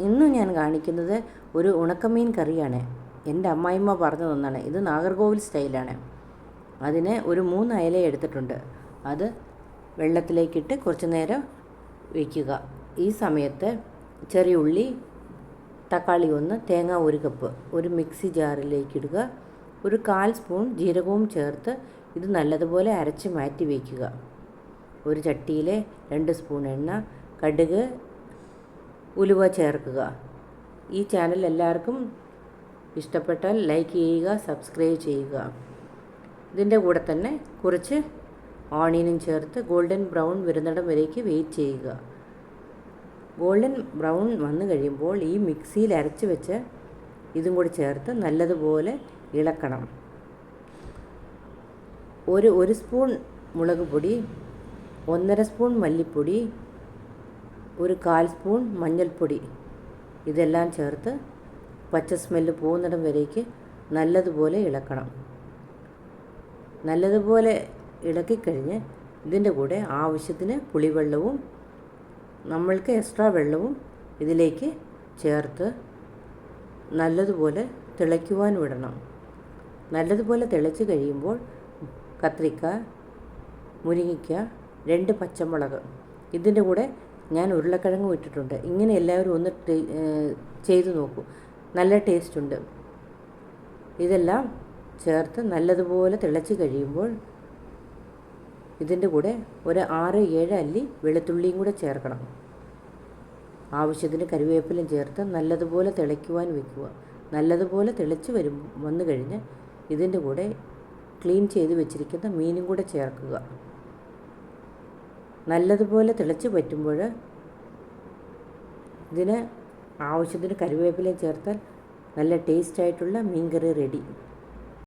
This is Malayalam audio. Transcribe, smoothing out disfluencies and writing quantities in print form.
ഇന്ന് ഞാൻ കാണിക്കുന്നത് ഒരു ഉണക്കമീൻ കറിയാണ്. എൻ്റെ അമ്മായിമ്മ പറഞ്ഞു തന്നാണ്. ഇത് നാഗർകോവിൽ സ്റ്റൈലാണ്. അതിന് ഒരു 3 അയല എടുത്തിട്ടുണ്ട്. അത് വെള്ളത്തിലേക്കിട്ട് കുറച്ച് നേരം വയ്ക്കുക. ഈ സമയത്ത് ചെറിയ ഉള്ളി, തക്കാളി 1, തേങ്ങ 1 കപ്പ് ഒരു മിക്സി ജാറിലേക്ക് ഇടുക. ഒരു 1/4 സ്പൂൺ ജീരകവും ചേർത്ത് ഇത് നല്ലതുപോലെ അരച്ച് മാറ്റി വയ്ക്കുക. ഒരു ചട്ടിയിൽ 2 സ്പൂൺ എണ്ണ, കടുക്, ഉലുവ ചേർക്കുക. ഈ ചാനൽ എല്ലാവർക്കും ഇഷ്ടപ്പെട്ടാൽ ലൈക്ക് ചെയ്യുക, സബ്സ്ക്രൈബ് ചെയ്യുക. ഇതിൻ്റെ കൂടെ തന്നെ കുറച്ച് ഓണിയനും ചേർത്ത് ഗോൾഡൻ ബ്രൗൺ വരുന്നിടം വരേക്ക് വെയിറ്റ് ചെയ്യുക. ഗോൾഡൻ ബ്രൗൺ വന്നു കഴിയുമ്പോൾ ഈ മിക്സിയിൽ അരച്ച് വെച്ച് ഇതും കൂടി ചേർത്ത് നല്ലതുപോലെ ഇളക്കണം. ഒരു സ്പൂൺ മുളക് പൊടി, 1.5 സ്പൂൺ മല്ലിപ്പൊടി, ഒരു 1/4 സ്പൂൺ മഞ്ഞൾപ്പൊടി ഇതെല്ലാം ചേർത്ത് പച്ച സ്മെല്ല് പോകുന്നിടം വരേക്ക് നല്ലതുപോലെ ഇളക്കണം. നല്ലതുപോലെ ഇളക്കിക്കഴിഞ്ഞ് ഇതിൻ്റെ കൂടെ ആവശ്യത്തിന് പുളിവെള്ളവും നമ്മൾക്ക് എക്സ്ട്രാ വെള്ളവും ഇതിലേക്ക് ചേർത്ത് നല്ലതുപോലെ തിളയ്ക്കുവാൻ വിടണം. നല്ലതുപോലെ തിളച്ച് കഴിയുമ്പോൾ കത്രിക്ക, മുരിങ്ങയ്ക്ക, 2 പച്ചമുളക്, ഇതിൻ്റെ കൂടെ ഞാൻ ഉരുളക്കിഴങ്ങും ഇട്ടിട്ടുണ്ട്. ഇങ്ങനെ എല്ലാവരും ഒന്ന് ചെയ്ത് നോക്കൂ, നല്ല ടേസ്റ്റ് ഉണ്ട്. ഇതെല്ലാം ചേർത്ത് നല്ലതുപോലെ തിളച്ച് കഴിയുമ്പോൾ ഇതിൻ്റെ കൂടെ ഒരു 6-7 അല്ലി വെളുത്തുള്ളിയും കൂടെ ചേർക്കണം. ആവശ്യത്തിന് കറിവേപ്പിലയും ചേർത്ത് നല്ലതുപോലെ തിളയ്ക്കുവാൻ വയ്ക്കുക. നല്ലതുപോലെ തിളച്ച് വന്നു കഴിഞ്ഞ് ഇതിൻ്റെ കൂടെ ക്ലീൻ ചെയ്ത് വെച്ചിരിക്കുന്ന മീനും കൂടെ ചേർക്കുക. നല്ലതുപോലെ തിളച്ച് പറ്റുമ്പോൾ ഇതിന് ആവശ്യത്തിന് കറിവേപ്പിലയും ചേർത്താൽ നല്ല ടേസ്റ്റായിട്ടുള്ള മീൻ കറി റെഡി.